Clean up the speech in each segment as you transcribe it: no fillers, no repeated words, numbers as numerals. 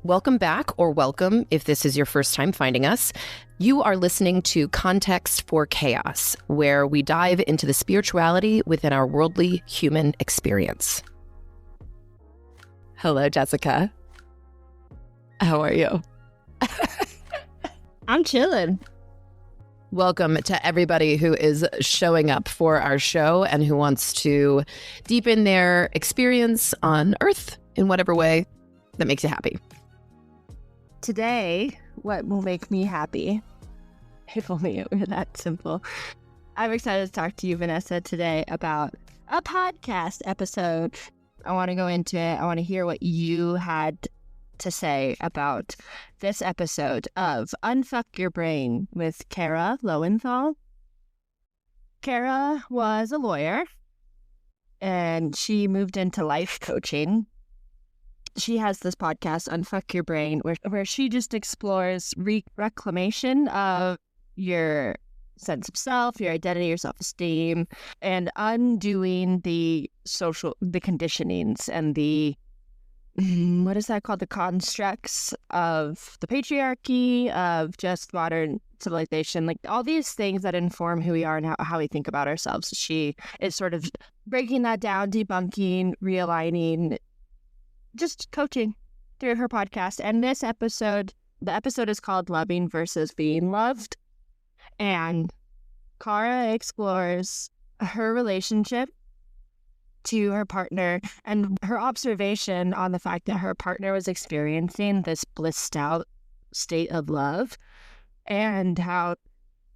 Welcome back, or welcome if this is your first time finding us. You are listening to Context for Chaos, where we dive into the spirituality within our worldly human experience. Hello, Jessica. How are you? I'm chilling. Welcome to everybody who is showing up for our show and who wants to deepen their experience on Earth in whatever way that makes you happy. Today, what will make me happy? If only it were that simple. I'm excited to talk to you, Vanessa, today about a podcast episode. I want to go into it. I want to hear what you had to say about this episode of Unfuck Your Brain with Kara Lowenthal. Kara was a lawyer, and she moved into life coaching. She has this podcast, Unfuck Your Brain, where she just explores reclamation of your sense of self, your identity, your self-esteem, and undoing the conditionings and the, what is that called? The constructs of the patriarchy, of just modern civilization, like all these things that inform who we are and how we think about ourselves. She is sort of breaking that down, debunking, realigning, just coaching through her podcast. And this episode, the episode is called Loving versus Being Loved. And Kara explores her relationship to her partner and her observation on the fact that her partner was experiencing this blissed out state of love, and how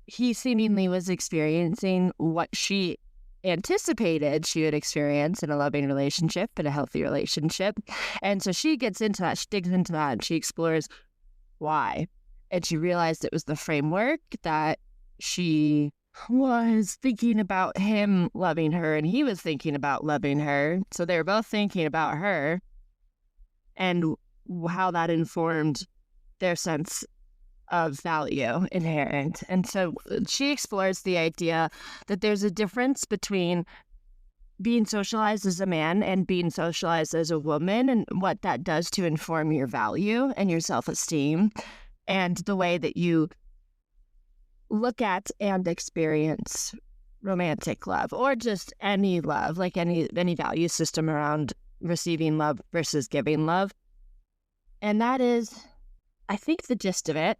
he seemingly was experiencing what she anticipated she would experience in a loving relationship, in a healthy relationship. And so she gets into that, she digs into that, and she explores why. And she realized it was the framework that she was thinking about him loving her, and he was thinking about loving her. So they were both thinking about her, and how that informed their sense of value inherent. And so she explores the idea that there's a difference between being socialized as a man and being socialized as a woman, and what that does to inform your value and your self-esteem and the way that you look at and experience romantic love, or just any love, like any value system around receiving love versus giving love. And that is, I think, the gist of it.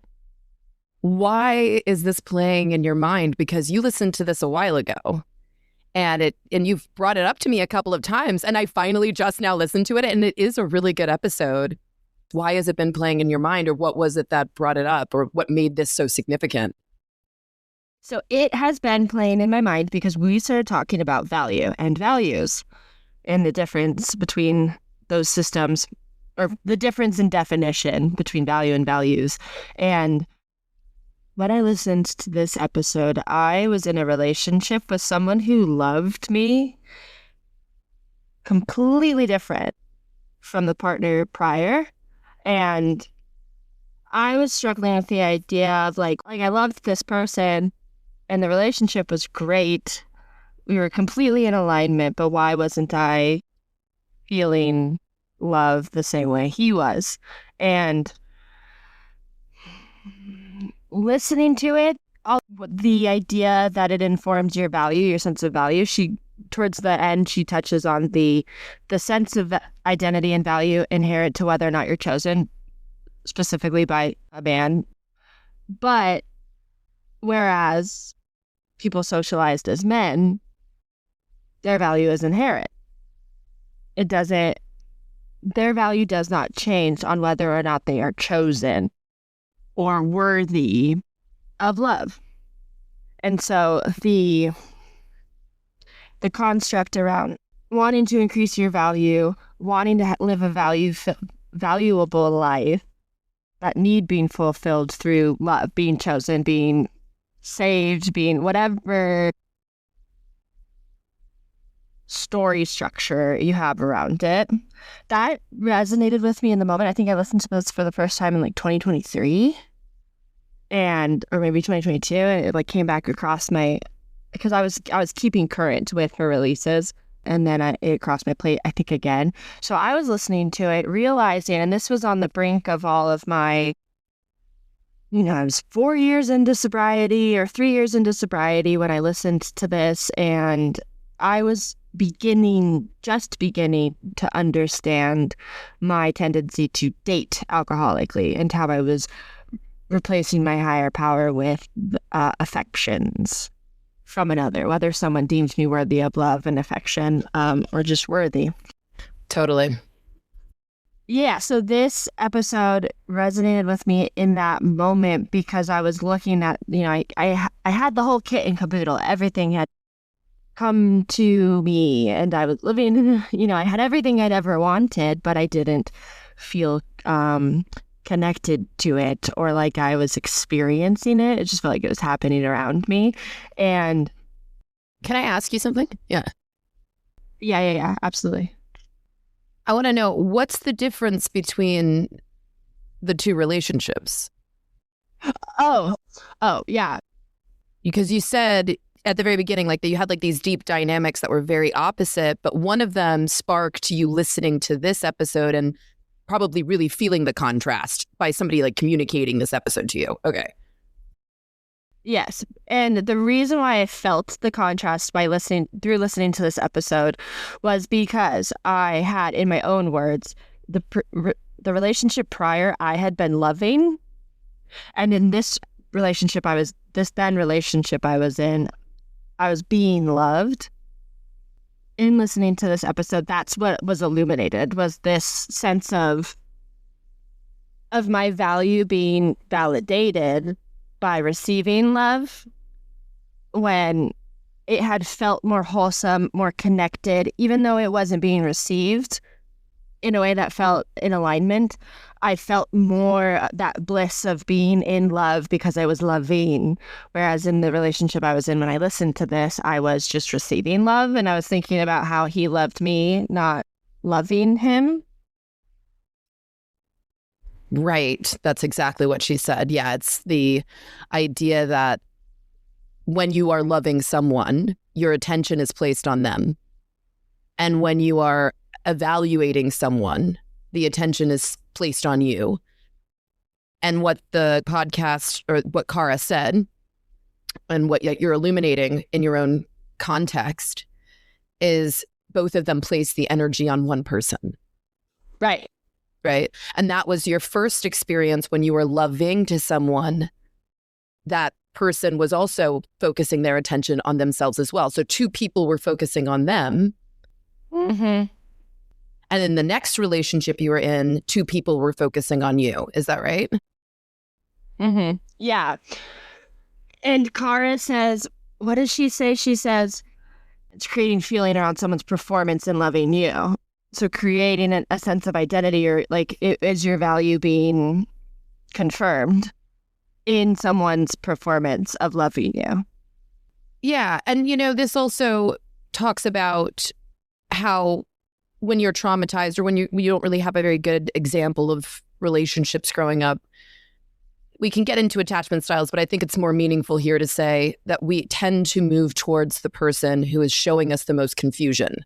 Why is this playing in your mind? Because you listened to this a while ago, and you've brought it up to me a couple of times, and I finally just now listened to it, and it is a really good episode. Why has it been playing in your mind, or what was it that brought it up, or what made this so significant? So it has been playing in my mind because we started talking about value and values and the difference between those systems, or the difference in definition between value and values. And when I listened to this episode, I was in a relationship with someone who loved me completely different from the partner prior. And I was struggling with the idea of like I loved this person and the relationship was great. We were completely in alignment, but why wasn't I feeling love the same way he was? And listening to it, the idea that it informs your value, your sense of value, towards the end, she touches on the sense of identity and value inherent to whether or not you're chosen, specifically by a man. But whereas people socialized as men, their value is inherent. Their value does not change on whether or not they are chosen or worthy of love. And so the construct around wanting to increase your value, wanting to live a valuable life, that need being fulfilled through love, being chosen, being saved, being whatever story structure you have around it, that resonated with me in the moment. I think I listened to this for the first time in 2023 or maybe 2022, and it came back across because I was keeping current with her releases And then it crossed my plate, I think, again. So I was listening to it, realizing, and this was on the brink of all of my, I was 4 years into sobriety or 3 years into sobriety when I listened to this. And I was just beginning to understand my tendency to date alcoholically and how I was replacing my higher power with affections from another, whether someone deems me worthy of love and affection or just worthy. Totally. Yeah, so this episode resonated with me in that moment because I was looking at, I had the whole kit and caboodle. Everything had come to me and I was living, I had everything I'd ever wanted, but I didn't feel connected to it or like I was experiencing it. It just felt like it was happening around me. And can I ask you something? Yeah. Yeah, absolutely. I want to know, what's the difference between the two relationships? Oh, yeah. Because you said at the very beginning, like, that you had like these deep dynamics that were very opposite, but one of them sparked you listening to this episode and probably really feeling the contrast by somebody like communicating this episode to you. Okay. Yes. And the reason why I felt the contrast by listening to this episode was because I had, in my own words, the relationship prior I had been loving. And in this relationship I was in, I was being loved. In listening to this episode, that's what was illuminated, was this sense of my value being validated by receiving love when it had felt more wholesome, more connected, even though it wasn't being received in a way that felt in alignment. I felt more that bliss of being in love because I was loving. Whereas in the relationship I was in when I listened to this, I was just receiving love and I was thinking about how he loved me, not loving him. Right. That's exactly what she said. Yeah, it's the idea that when you are loving someone, your attention is placed on them. And when you are evaluating someone, the attention is placed on you. And what the podcast, or what Kara said, and what you're illuminating in your own context, is both of them place the energy on one person. Right. Right. And that was your first experience when you were loving to someone. That person was also focusing their attention on themselves as well. So two people were focusing on them. Mm-hmm. And in the next relationship you were in, two people were focusing on you. Is that right? Mm-hmm. Yeah. And Kara says, what does she say? She says, it's creating feeling around someone's performance and loving you. So creating a sense of identity, or like, is your value being confirmed in someone's performance of loving you? Yeah. And, this also talks about how when you're traumatized or when you don't really have a very good example of relationships growing up, we can get into attachment styles, but I think it's more meaningful here to say that we tend to move towards the person who is showing us the most confusion,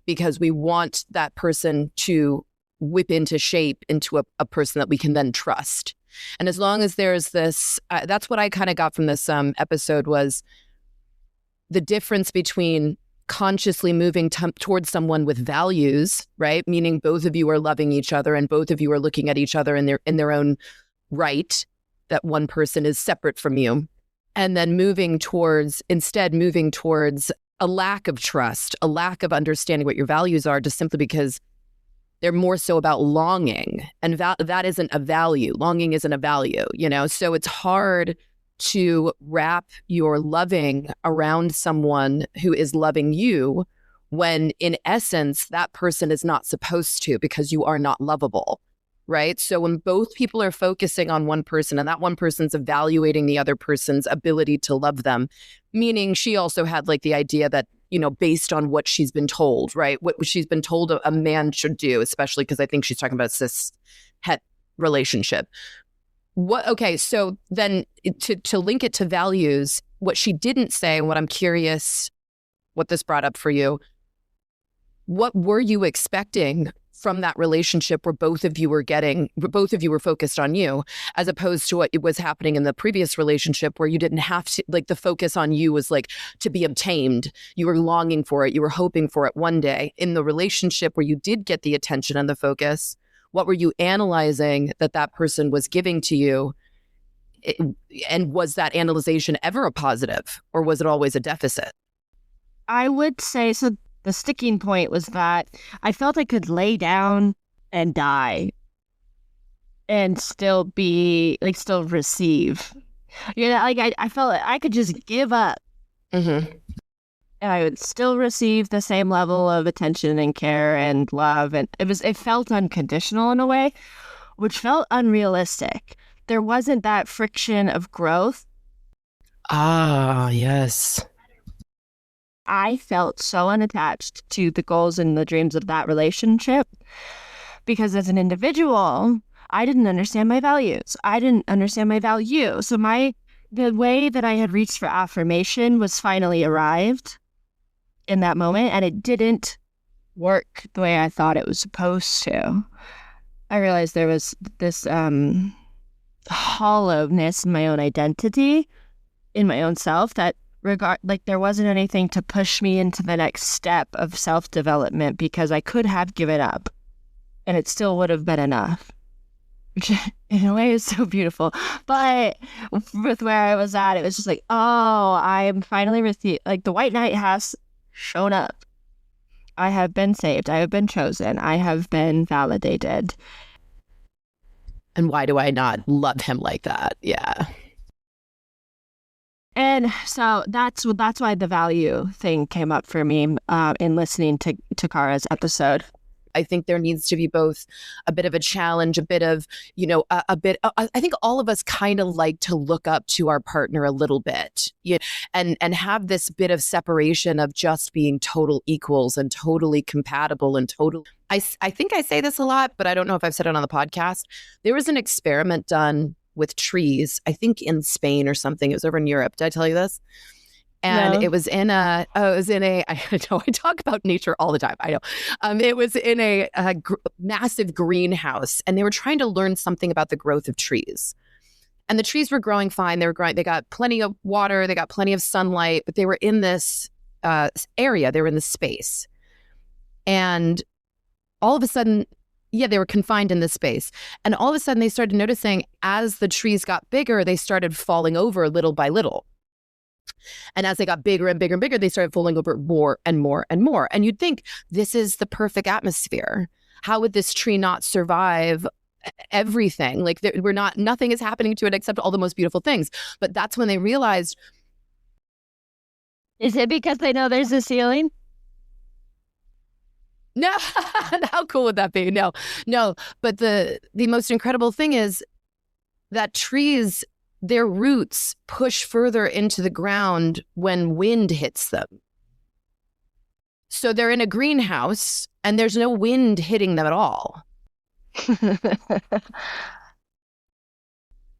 because we want that person to whip into shape into a person that we can then trust. And as long as there's this, that's what I kind of got from this episode, was the difference between consciously moving towards someone with values, right? Meaning both of you are loving each other and both of you are looking at each other in their own right, that one person is separate from you. And then moving towards a lack of trust, a lack of understanding what your values are, just simply because they're more so about longing. And that isn't a value. Longing isn't a value, So it's hard to wrap your loving around someone who is loving you when, in essence, that person is not supposed to, because you are not lovable, right? So when both people are focusing on one person and that one person's evaluating the other person's ability to love them, meaning she also had like the idea that, based on what she's been told, right? What she's been told a man should do, especially because I think she's talking about a cis-het relationship. Okay, so then to link it to values, what she didn't say, and what I'm curious what this brought up for you, what were you expecting from that relationship where both of you were focused on you, as opposed to what was happening in the previous relationship where you didn't have to, like, the focus on you was like to be obtained. You were longing for it. You were hoping for it one day. In the relationship where you did get the attention and the focus, what were you analyzing that person was giving to you? And was that analyzation ever a positive, or was it always a deficit? I would say, so the sticking point was that I felt I could lay down and die and still receive. Like I felt like I could just give up. Mm-hmm. And I would still receive the same level of attention and care and love. And it felt unconditional in a way, which felt unrealistic. There wasn't that friction of growth. Ah, yes. I felt so unattached to the goals and the dreams of that relationship because as an individual, I didn't understand my values. I didn't understand my value. So the way that I had reached for affirmation was finally arrived in that moment, and it didn't work the way I thought it was supposed to. I realized there was this hollowness in my own identity, in my own self, that there wasn't anything to push me into the next step of self-development because I could have given up and it still would have been enough, which in a way is so beautiful. But with where I was at, it was just like, oh, I'm finally received, like the white knight has shown up. I have been saved. I have been chosen. I have been validated. And why do I not love him like that? Yeah. And so that's why the value thing came up for me in listening to Kara's episode. I think there needs to be both a bit of a challenge, a bit of, I think all of us kind of like to look up to our partner a little bit, and have this bit of separation of just being total equals and totally compatible and total. I think I say this a lot, but I don't know if I've said it on the podcast. There was an experiment done with trees, I think in Spain or something. It was over in Europe. Did I tell you this? And no. It was in a, I know I talk about nature all the time. I know. It was in a massive greenhouse, and they were trying to learn something about the growth of trees. And the trees were growing fine. They got plenty of water. They got plenty of sunlight, but they were in this area. They were in this space. And all of a sudden, they were confined in this space. And all of a sudden they started noticing as the trees got bigger, they started falling over little by little. And as they got bigger and bigger and bigger, they started falling over more and more and more. And you'd think, this is the perfect atmosphere. How would this tree not survive everything? Like nothing is happening to it except all the most beautiful things. But that's when they realized. Is it because they know there's a ceiling? No, how cool would that be? No. But the most incredible thing is that trees, their roots push further into the ground when wind hits them. So they're in a greenhouse and there's no wind hitting them at all.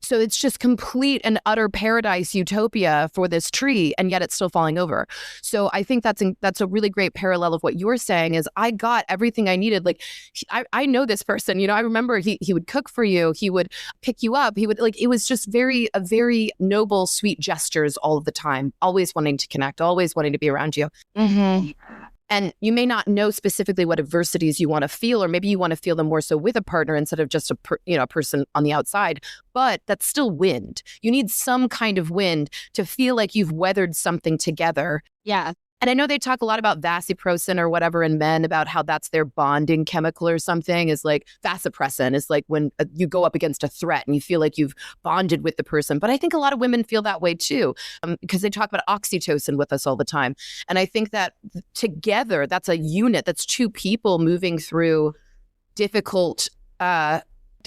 So it's just complete and utter paradise utopia for this tree, and yet it's still falling over. So I think that's a really great parallel of what you're saying is I got everything I needed. Like I know this person, I remember he would cook for you. He would pick you up. He would it was just very noble, sweet gestures all of the time, always wanting to connect, always wanting to be around you. Mm-hmm. And you may not know specifically what adversities you want to feel, or maybe you want to feel them more so with a partner instead of just a person on the outside. But that's still wind. You need some kind of wind to feel like you've weathered something together. Yeah. And I know they talk a lot about vasopressin or whatever in men, about how that's their bonding chemical or something. Is like vasopressin is like when you go up against a threat and you feel like you've bonded with the person. But I think a lot of women feel that way too, because they talk about oxytocin with us all the time. And I think that together, that's a unit. That's two people moving through difficult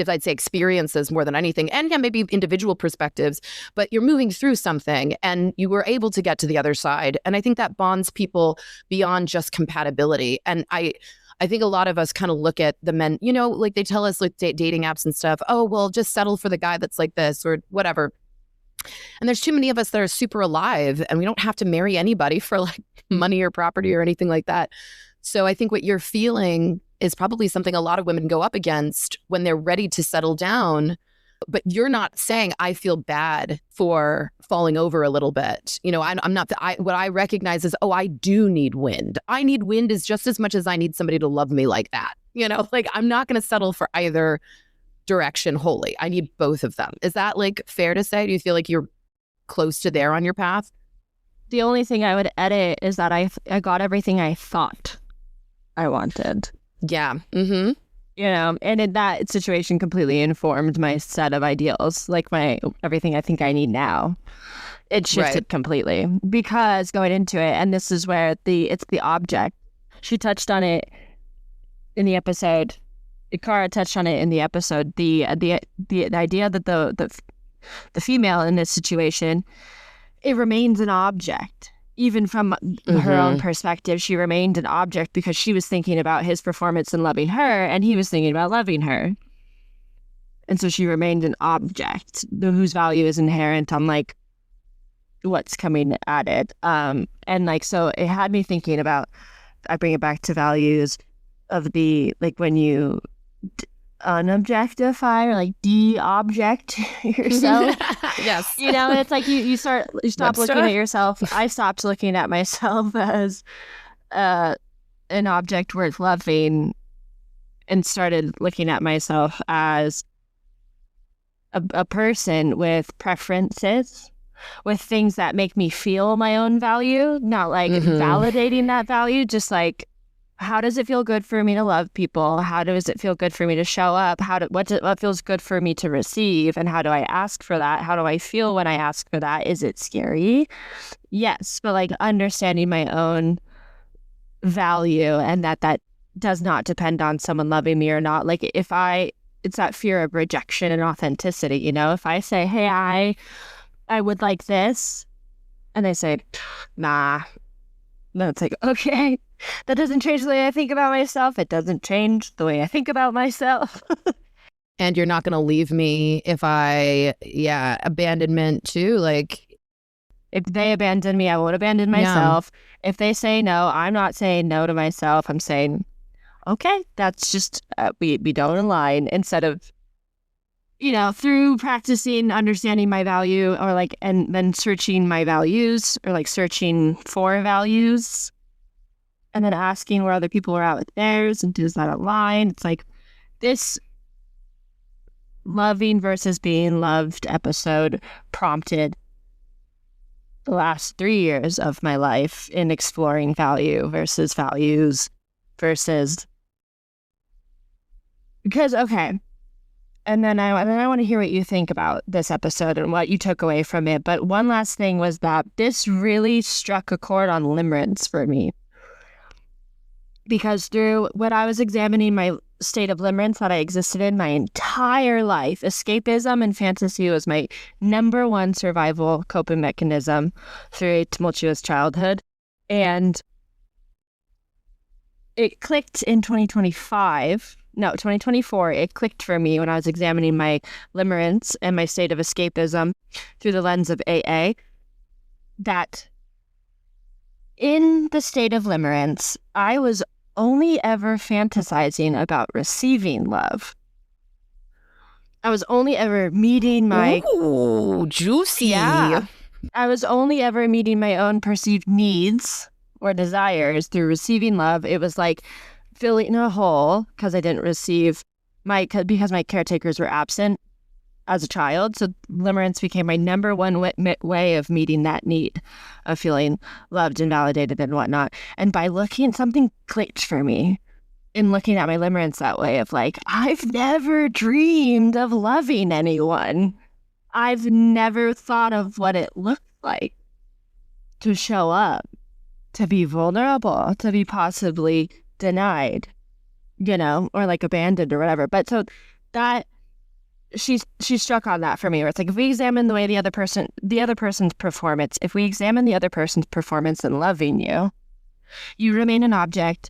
I'd say experiences more than anything, and maybe individual perspectives, but you're moving through something and you were able to get to the other side. And I think that bonds people beyond just compatibility. And I think a lot of us kind of look at the men, like they tell us like dating apps and stuff, oh, well, just settle for the guy that's like this or whatever. And there's too many of us that are super alive and we don't have to marry anybody for like money or property or anything like that. So I think what you're feeling is probably something a lot of women go up against when they're ready to settle down. But you're not saying, I feel bad for falling over a little bit. You know, I'm not, what I recognize is, I do need wind. I need wind as just as much as I need somebody to love me like that. You know, like I'm not going to settle for either direction wholly. I need both of them. Is that like fair to say? Do you feel like you're close to there on your path? The only thing I would edit is that I got everything I thought I wanted. Yeah. Mm-hmm. You know, and in that situation completely informed my set of ideals, like everything I think I need now. It shifted completely because going into it, and this is where it's the object. She touched on it in the episode. Kara touched on it in the episode. The idea that the female in this situation, it remains an object. Even from her own perspective, she remained an object because she was thinking about his performance and loving her, and he was thinking about loving her. And so she remained an object whose value is inherent on like what's coming at it. And like, so it had me thinking about, I bring it back to values of the, like when you unobjectify or like de-object yourself. Yes. You know, it's like you stop looking at yourself. I stopped looking at myself as an object worth loving and started looking at myself as a person with preferences, with things that make me feel my own value, not like validating that value, just like, how does it feel good for me to love people? How does it feel good for me to show up? What feels good for me to receive? And how do I ask for that? How do I feel when I ask for that? Is it scary? Yes, but like understanding my own value and that does not depend on someone loving me or not. Like it's that fear of rejection and authenticity, you know? If I say, hey, I would like this, and they say, nah, then it's like, okay. That doesn't change the way I think about myself. It doesn't change the way I think about myself. And you're not going to leave me if abandonment too. Like, if they abandon me, I won't abandon myself. Yeah. If they say no, I'm not saying no to myself. I'm saying, okay, that's just, we don't align, instead of, you know, through practicing understanding my value or like, and then searching my values or like searching for values. And then asking where other people are at with theirs and does that align? It's like this loving versus being loved episode prompted the last 3 years of my life in exploring value versus values versus, because, okay. And then I want to hear what you think about this episode and what you took away from it. But one last thing was that this really struck a chord on limerence for me. Because through when I was examining my state of limerence that I existed in my entire life, escapism and fantasy was my number one survival coping mechanism through a tumultuous childhood. And it clicked in 2024, it clicked for me when I was examining my limerence and my state of escapism through the lens of AA, that in the state of limerence, I was only ever fantasizing about receiving love. I was only ever meeting my... Ooh, juicy. Yeah. I was only ever meeting my own perceived needs or desires through receiving love. It was like filling a hole because I didn't receive because my caretakers were absent as a child. So limerence became my number one way of meeting that need of feeling loved and validated and whatnot. And by looking, something clicked for me in looking at my limerence that way of like, I've never dreamed of loving anyone. I've never thought of what it looked like to show up, to be vulnerable, to be possibly denied, you know, or like abandoned or whatever. But so that she struck on that for me, where it's like, if we examine the way the other person's performance, if we examine the other person's performance in loving you, you remain an object.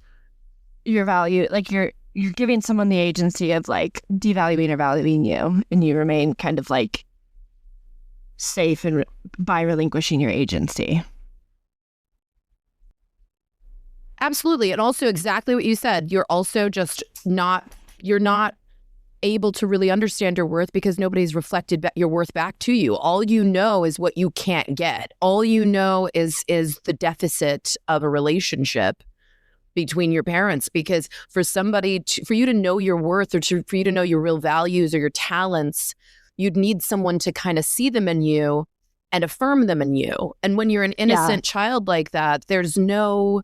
Your value, like you're giving someone the agency of like devaluing or valuing you, and you remain kind of like safe and by relinquishing your agency. Absolutely. And also exactly what you said. You're also just you're not able to really understand your worth because nobody's reflected your worth back to you. All you know is what you can't get. All you know is the deficit of a relationship between your parents, because for you to know your worth, or for you to know your real values or your talents, you'd need someone to kind of see them in you and affirm them in you. And when you're an innocent child like that, there's no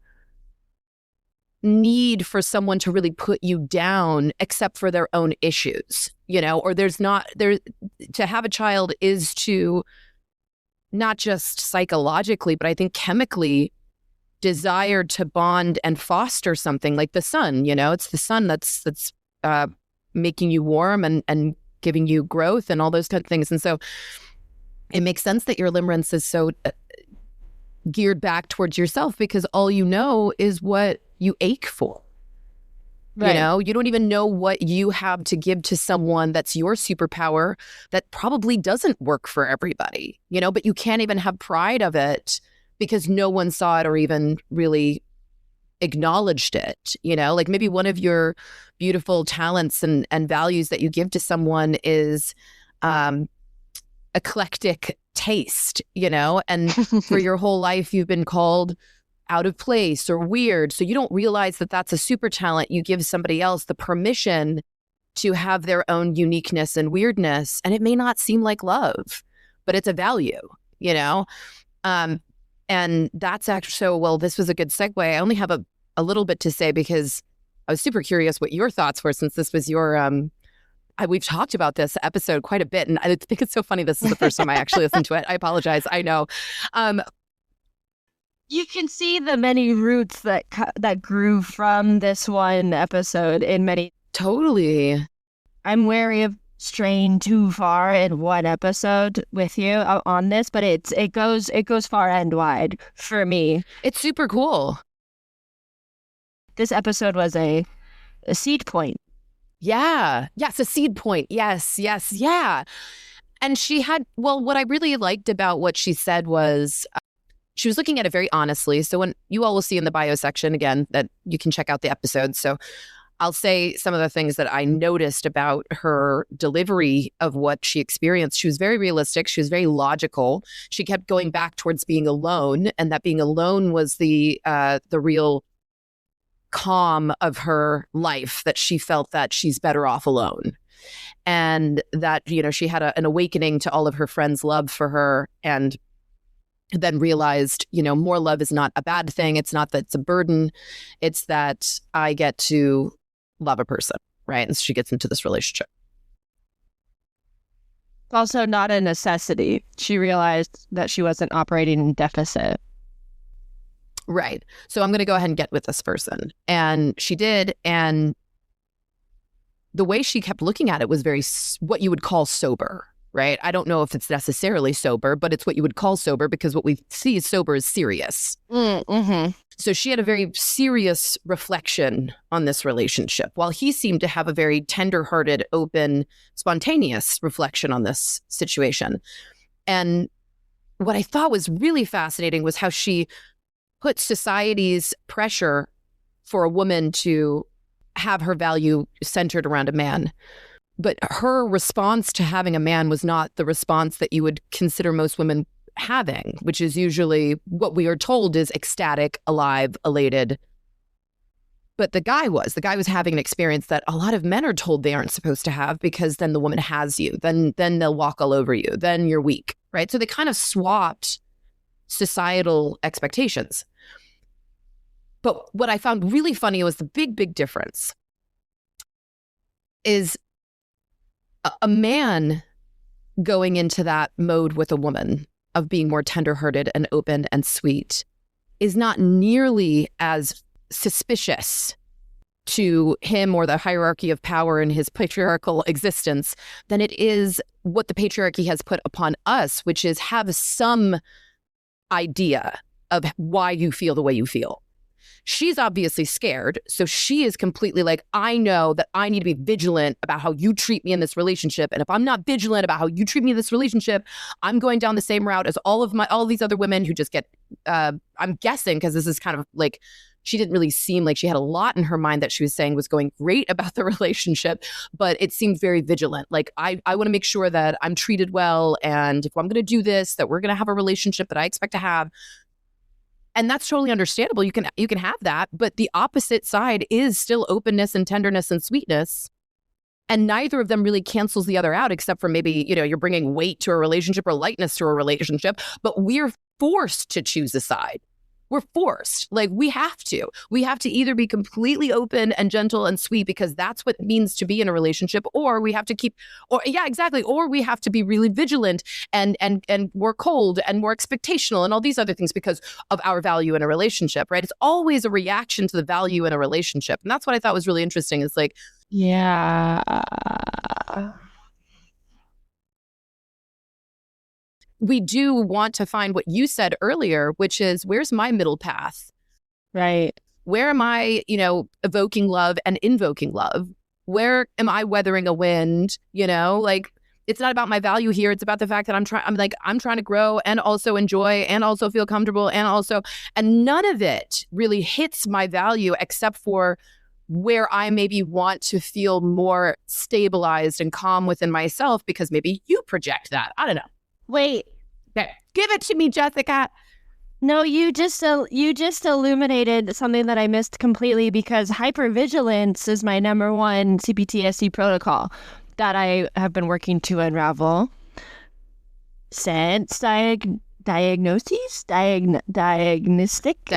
need for someone to really put you down except for their own issues, or to have a child is to not just psychologically, but I think chemically desire to bond and foster something like the sun. It's the sun that's making you warm and giving you growth and all those kind of things. And so it makes sense that your limerence is so geared back towards yourself, because all you know is what you ache for. Right. You don't even know what you have to give to someone that's your superpower that probably doesn't work for everybody, but you can't even have pride of it because no one saw it or even really acknowledged it. Like maybe one of your beautiful talents and values that you give to someone is eclectic taste, and for your whole life you've been called out of place or weird. So you don't realize that that's a super talent. You give somebody else the permission to have their own uniqueness and weirdness. And it may not seem like love, but it's a value, and that's actually, this was a good segue. I only have a little bit to say because I was super curious what your thoughts were, since this was your, we've talked about this episode quite a bit. And I think it's so funny. This is the first time I actually listened to it. I apologize. I know. You can see the many roots that grew from this one episode in many. Totally. I'm wary of straying too far in one episode with you on this, but it goes far and wide for me. It's super cool. This episode was a seed point. Yeah. Yes, a seed point. Yes. Yeah. And she had, what I really liked about what she said was, she was looking at it very honestly. So when you all will see in the bio section, again, that you can check out the episode. So I'll say some of the things that I noticed about her delivery of what she experienced. She was very realistic. She was very logical. She kept going back towards being alone, and that being alone was the real calm of her life, that she felt that she's better off alone. And that, she had an awakening to all of her friends' love for her, and then realized, more love is not a bad thing. It's not that it's a burden. It's that I get to love a person, right? And so she gets into this relationship. It's also not a necessity. She realized that she wasn't operating in deficit. Right. So I'm going to go ahead and get with this person. And she did. And the way she kept looking at it was very what you would call sober, right? I don't know if it's necessarily sober, but it's what you would call sober, because what we see as sober is serious. Mm-hmm. So she had a very serious reflection on this relationship, while he seemed to have a very tender-hearted, open, spontaneous reflection on this situation. And what I thought was really fascinating was how she put society's pressure for a woman to have her value centered around a man. But her response to having a man was not the response that you would consider most women having, which is usually what we are told is ecstatic, alive, elated. But the guy was having an experience that a lot of men are told they aren't supposed to have, because then the woman has you, then they'll walk all over you, then you're weak, right? So they kind of swapped societal expectations. But what I found really funny was the big difference is a man going into that mode with a woman of being more tenderhearted and open and sweet is not nearly as suspicious to him or the hierarchy of power in his patriarchal existence than it is what the patriarchy has put upon us, which is have some idea of why you feel the way you feel. She's obviously scared. So she is completely like, I know that I need to be vigilant about how you treat me in this relationship. And if I'm not vigilant about how you treat me in this relationship, I'm going down the same route as all these other women who just get, I'm guessing, because this is kind of like she didn't really seem like she had a lot in her mind that she was saying was going great about the relationship, but it seemed very vigilant. Like, I want to make sure that I'm treated well. And if I'm going to do this, that we're going to have a relationship that I expect to have. And that's totally understandable. You can have that. But the opposite side is still openness and tenderness and sweetness. And neither of them really cancels the other out, except for maybe, you're bringing weight to a relationship or lightness to a relationship. But we're forced to choose a side. We're forced. Like, we have to. We have to either be completely open and gentle and sweet because that's what it means to be in a relationship, or we have to or we have to be really vigilant and more cold and more expectational and all these other things because of our value in a relationship, right? It's always a reaction to the value in a relationship. And that's what I thought was really interesting. It's like, yeah. We do want to find what you said earlier, which is, where's my middle path? Right. Where am I, evoking love and invoking love? Where am I weathering a wind? Like, it's not about my value here. It's about the fact that I'm trying to grow and also enjoy and also feel comfortable and none of it really hits my value except for where I maybe want to feel more stabilized and calm within myself because maybe you project that. I don't know. Wait. Okay. Give it to me, Jessica. No, you just illuminated something that I missed completely because hypervigilance is my number one CPTSD protocol that I have been working to unravel since diagnosis, I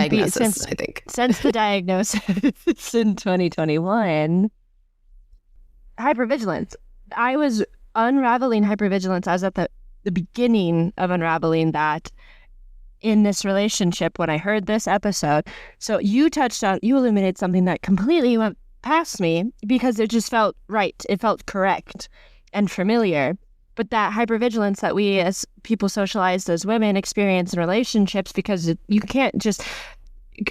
think. Since the diagnosis in 2021. Hypervigilance. I was unraveling hypervigilance. I was at the beginning of unraveling that in this relationship when I heard this episode. So you illuminated something that completely went past me because it just felt right. It felt correct and familiar. But that hypervigilance that we as people socialized as women experience in relationships, because you can't just,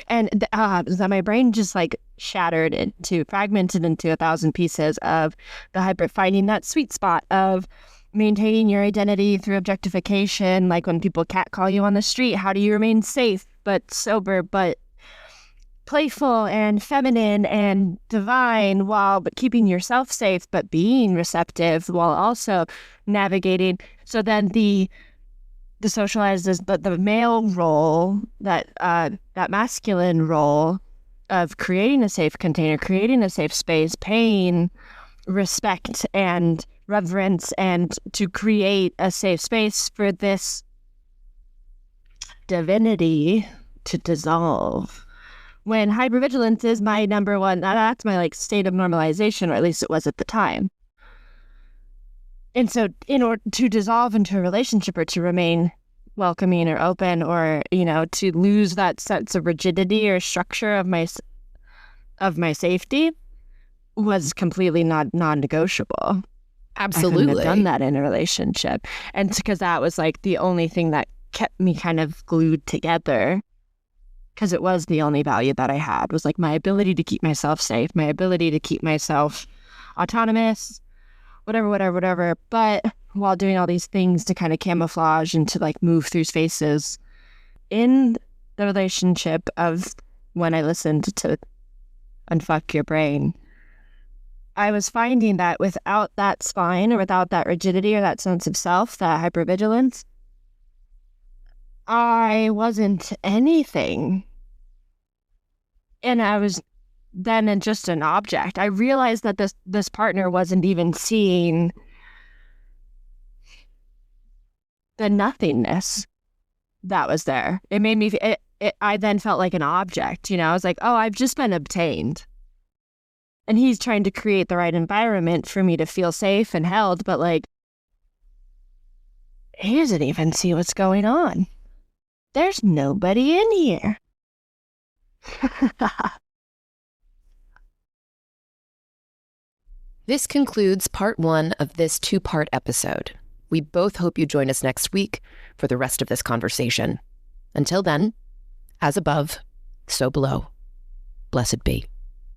and that my brain just fragmented into 1,000 pieces of finding that sweet spot of maintaining your identity through objectification. Like when people catcall you on the street, how do you remain safe but sober but playful and feminine and divine but keeping yourself safe but being receptive while also navigating. So then the socialized is the male role, that masculine role of creating a safe container, creating a safe space, paying respect and reverence, and to create a safe space for this divinity to dissolve. When hypervigilance is my number one, that's my state of normalization, or at least it was at the time. And so in order to dissolve into a relationship or to remain welcoming or open, or, to lose that sense of rigidity or structure of my safety was completely non-negotiable. Absolutely. I couldn't have done that in a relationship. And because that was the only thing that kept me kind of glued together, because it was the only value that I had, was my ability to keep myself safe, my ability to keep myself autonomous, whatever. But while doing all these things to kind of camouflage and to move through spaces in the relationship of when I listened to Unfuck Your Brain, I was finding that without that spine or without that rigidity or that sense of self, that hypervigilance, I wasn't anything. And I was then just an object. I realized that this partner wasn't even seeing the nothingness that was there. It made me, I then felt like an object, I was like, oh, I've just been obtained. And he's trying to create the right environment for me to feel safe and held, but he doesn't even see what's going on. There's nobody in here. This concludes part 1 of this 2-part episode. We both hope you join us next week for the rest of this conversation. Until then, as above, so below. Blessed be.